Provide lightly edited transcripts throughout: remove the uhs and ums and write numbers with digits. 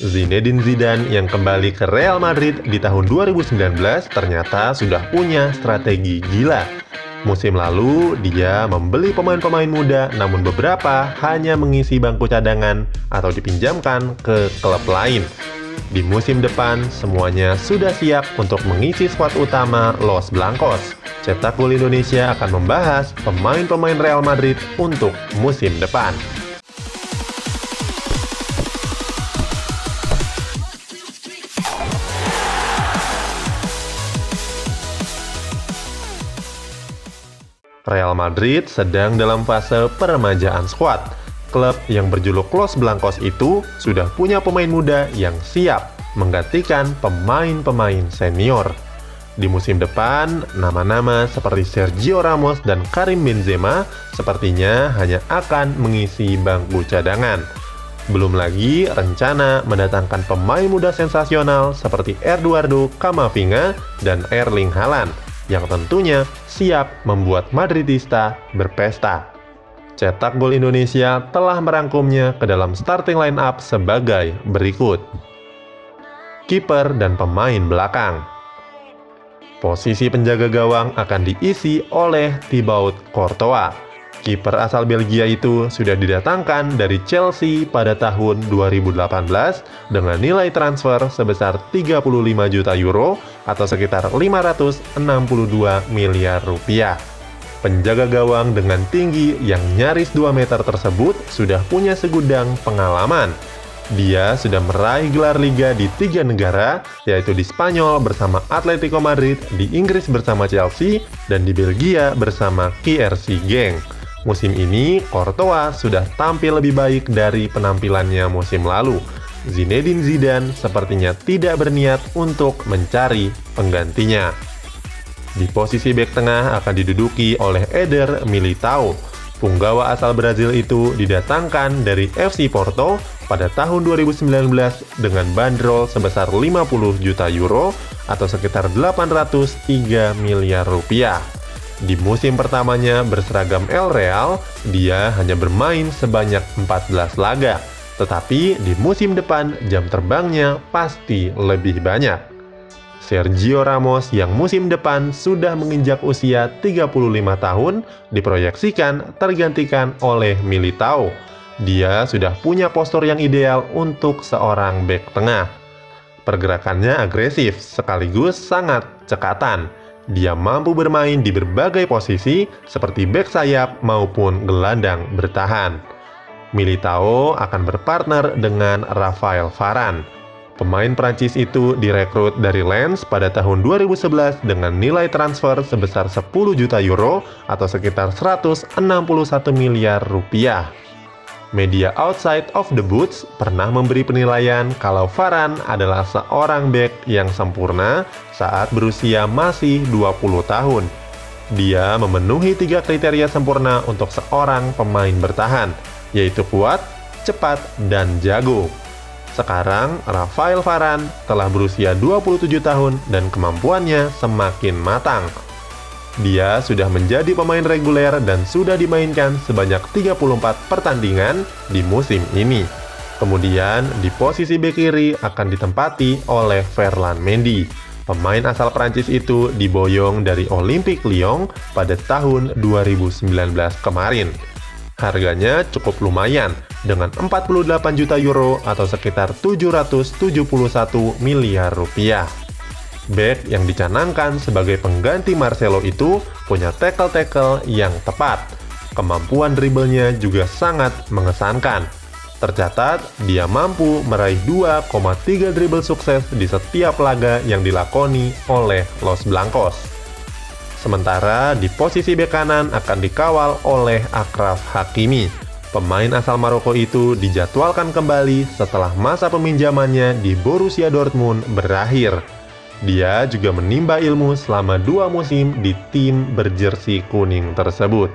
Zinedine Zidane yang kembali ke Real Madrid di tahun 2019 ternyata sudah punya strategi gila. Musim lalu, dia membeli pemain-pemain muda, namun beberapa hanya mengisi bangku cadangan atau dipinjamkan ke klub lain. Di musim depan, semuanya sudah siap untuk mengisi skuad utama Los Blancos. Cetak Gol Indonesia akan membahas pemain-pemain Real Madrid untuk musim depan. Real Madrid sedang dalam fase peremajaan skuad. Klub yang berjuluk Los Blancos itu sudah punya pemain muda yang siap menggantikan pemain-pemain senior. Di musim depan, nama-nama seperti Sergio Ramos dan Karim Benzema sepertinya hanya akan mengisi bangku cadangan. Belum lagi rencana mendatangkan pemain muda sensasional seperti Eduardo Camavinga dan Erling Haaland yang tentunya siap membuat Madridista berpesta. Cetak Gol Indonesia telah merangkumnya ke dalam starting line up sebagai berikut. Kiper dan pemain belakang. Posisi penjaga gawang akan diisi oleh Thibaut Courtois. Kiper asal Belgia itu sudah didatangkan dari Chelsea pada tahun 2018 dengan nilai transfer sebesar 35 juta euro atau sekitar 562 miliar rupiah. Penjaga gawang dengan tinggi yang nyaris 2 meter tersebut sudah punya segudang pengalaman. Dia sudah meraih gelar Liga di 3 negara, yaitu di Spanyol bersama Atletico Madrid, di Inggris bersama Chelsea, dan di Belgia bersama KRC Genk. Musim ini, Courtois sudah tampil lebih baik dari penampilannya musim lalu. Zinedine Zidane sepertinya tidak berniat untuk mencari penggantinya. Di posisi bek tengah akan diduduki oleh Eder Militão. Punggawa asal Brazil itu didatangkan dari FC Porto pada tahun 2019 dengan bandrol sebesar 50 juta euro atau sekitar 803 miliar rupiah. Di musim pertamanya berseragam El Real, dia hanya bermain sebanyak 14 laga. Tetapi di musim depan jam terbangnya pasti lebih banyak. Sergio Ramos yang musim depan sudah menginjak usia 35 tahun diproyeksikan tergantikan oleh Militão. Dia sudah punya postur yang ideal untuk seorang bek tengah. Pergerakannya agresif sekaligus sangat cekatan. Dia mampu bermain di berbagai posisi seperti bek sayap maupun gelandang bertahan. Militão akan berpartner dengan Raphael Varane. Pemain Prancis itu direkrut dari Lens pada tahun 2011 dengan nilai transfer sebesar 10 juta euro atau sekitar 161 miliar rupiah. Media Outside of the Boots pernah memberi penilaian kalau Varane adalah seorang bek yang sempurna saat berusia masih 20 tahun. Dia memenuhi 3 kriteria sempurna untuk seorang pemain bertahan, yaitu kuat, cepat, dan jago. Sekarang, Raphael Varane telah berusia 27 tahun dan kemampuannya semakin matang. Dia sudah menjadi pemain reguler dan sudah dimainkan sebanyak 34 pertandingan di musim ini. Kemudian, di posisi bek kiri akan ditempati oleh Ferland Mendy. Pemain asal Prancis itu diboyong dari Olympique Lyon pada tahun 2019 kemarin. Harganya cukup lumayan, dengan 48 juta euro atau sekitar 771 miliar rupiah. Bek yang dicanangkan sebagai pengganti Marcelo itu punya tackle-tackle yang tepat. Kemampuan dribblenya juga sangat mengesankan. Tercatat, dia mampu meraih 2,3 dribble sukses di setiap laga yang dilakoni oleh Los Blancos. Sementara di posisi bek kanan akan dikawal oleh Achraf Hakimi. Pemain asal Maroko itu dijadwalkan kembali setelah masa peminjamannya di Borussia Dortmund berakhir. Dia juga menimba ilmu selama 2 musim di tim berjersi kuning tersebut.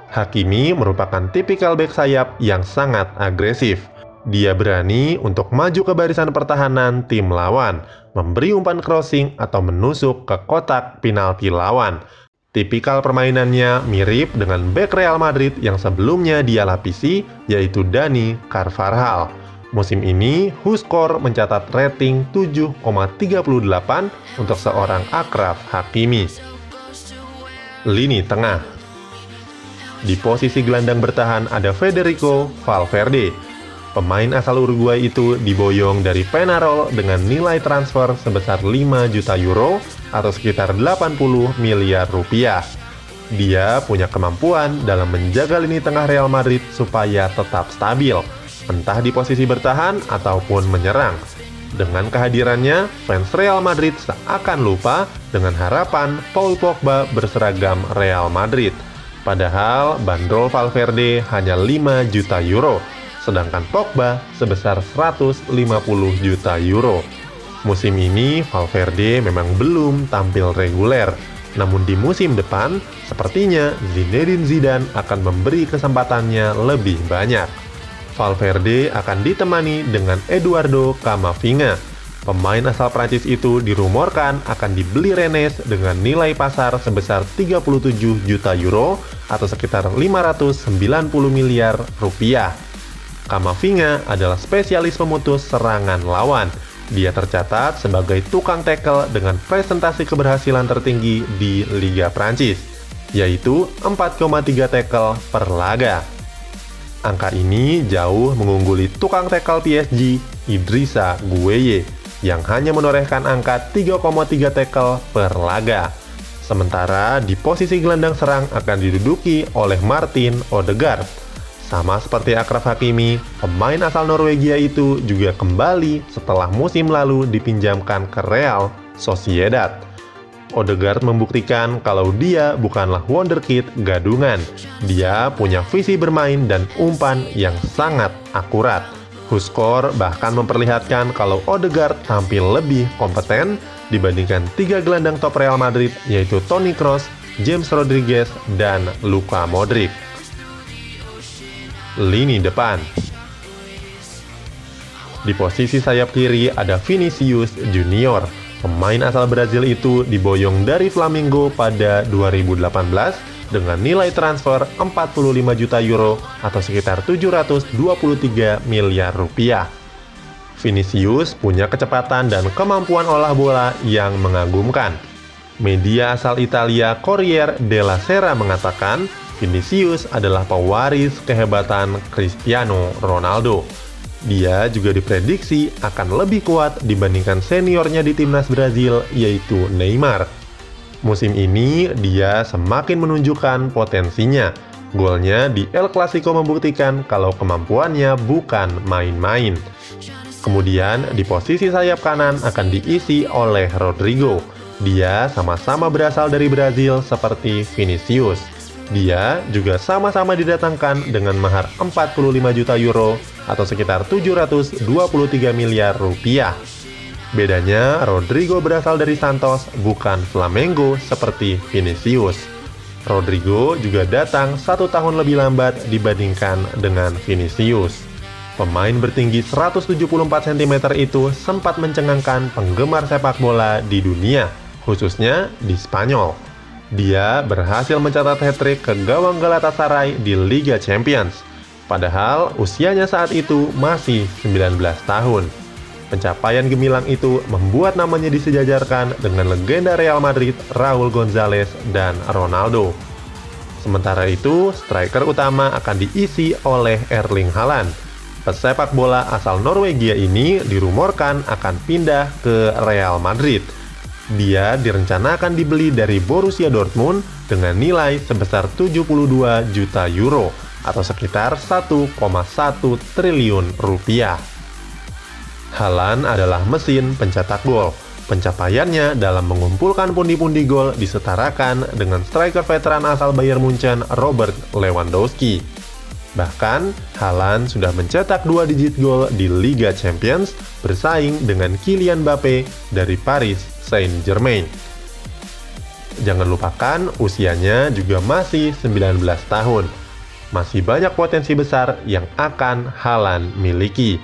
Hakimi merupakan tipikal bek sayap yang sangat agresif. Dia berani untuk maju ke barisan pertahanan tim lawan, memberi umpan crossing atau menusuk ke kotak penalti lawan. Tipikal permainannya mirip dengan bek Real Madrid yang sebelumnya dia lapisi, yaitu Dani Carvajal. Musim ini, Huskor mencatat rating 7,38 untuk seorang Achraf Hakimi. Lini tengah. Di posisi gelandang bertahan ada Federico Valverde. Pemain asal Uruguay itu diboyong dari Peñarol dengan nilai transfer sebesar 5 juta euro atau sekitar 80 miliar rupiah. Dia punya kemampuan dalam menjaga lini tengah Real Madrid supaya tetap stabil, entah di posisi bertahan ataupun menyerang. Dengan kehadirannya, fans Real Madrid seakan lupa dengan harapan Paul Pogba berseragam Real Madrid. Padahal bandrol Valverde hanya 5 juta euro, sedangkan Pogba sebesar 150 juta euro. Musim ini Valverde memang belum tampil reguler, namun di musim depan sepertinya Zinedine Zidane akan memberi kesempatannya lebih banyak. Valverde akan ditemani dengan Eduardo Camavinga. Pemain asal Prancis itu dirumorkan akan dibeli Rennes dengan nilai pasar sebesar 37 juta euro atau sekitar 590 miliar rupiah. Camavinga adalah spesialis pemutus serangan lawan. Dia tercatat sebagai tukang tackle dengan presentasi keberhasilan tertinggi di Liga Prancis, yaitu 4,3 tackle per laga. Angka ini jauh mengungguli tukang tackle PSG Idrissa Gueye yang hanya menorehkan angka 3,3 tackle per laga. Sementara di posisi gelandang serang akan diduduki oleh Martin Odegaard. Sama seperti Achraf Hakimi, pemain asal Norwegia itu juga kembali setelah musim lalu dipinjamkan ke Real Sociedad. Odegaard membuktikan kalau dia bukanlah wonderkid gadungan. Dia punya visi bermain dan umpan yang sangat akurat. Huskor bahkan memperlihatkan kalau Odegaard tampil lebih kompeten dibandingkan 3 gelandang top Real Madrid, yaitu Toni Kroos, James Rodriguez, dan Luka Modric. Lini depan. Di posisi sayap kiri ada Vinicius Junior. Pemain asal Brazil itu diboyong dari Flamengo pada 2018 dengan nilai transfer 45 juta euro atau sekitar 723 miliar rupiah. Vinicius punya kecepatan dan kemampuan olah bola yang mengagumkan. Media asal Italia Corriere della Sera mengatakan Vinicius adalah pewaris kehebatan Cristiano Ronaldo. Dia juga diprediksi akan lebih kuat dibandingkan seniornya di timnas Brazil, yaitu Neymar. Musim ini dia semakin menunjukkan potensinya. Golnya di El Clasico membuktikan kalau kemampuannya bukan main-main. Kemudian di posisi sayap kanan akan diisi oleh Rodrigo. Dia sama-sama berasal dari Brazil seperti Vinicius. Dia juga sama-sama didatangkan dengan mahar 45 juta euro atau sekitar 723 miliar rupiah. Bedanya, Rodrigo berasal dari Santos, bukan Flamengo seperti Vinicius. Rodrigo juga datang 1 tahun lebih lambat dibandingkan dengan Vinicius. Pemain bertinggi 174 cm itu sempat mencengangkan penggemar sepak bola di dunia, khususnya di Spanyol. Dia berhasil mencatat hat-trick ke gawang Galatasaray di Liga Champions. Padahal usianya saat itu masih 19 tahun. Pencapaian gemilang itu membuat namanya disejajarkan dengan legenda Real Madrid Raul Gonzalez dan Ronaldo. Sementara itu, striker utama akan diisi oleh Erling Haaland. Pesepak bola asal Norwegia ini dirumorkan akan pindah ke Real Madrid. Dia direncanakan dibeli dari Borussia Dortmund dengan nilai sebesar 72 juta euro atau sekitar 1,1 triliun rupiah. Haaland adalah mesin pencetak gol. Pencapaiannya dalam mengumpulkan pundi-pundi gol disetarakan dengan striker veteran asal Bayern Munchen Robert Lewandowski. Bahkan, Haaland sudah mencetak 2 digit gol di Liga Champions bersaing dengan Kylian Mbappe dari Paris Saint-Germain. Jangan lupakan usianya juga masih 19 tahun. Masih banyak potensi besar yang akan Haaland miliki.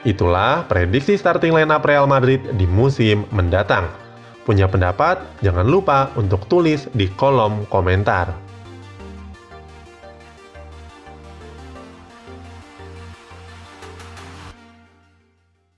Itulah prediksi starting lineup Real Madrid di musim mendatang. Punya pendapat? Jangan lupa untuk tulis di kolom komentar.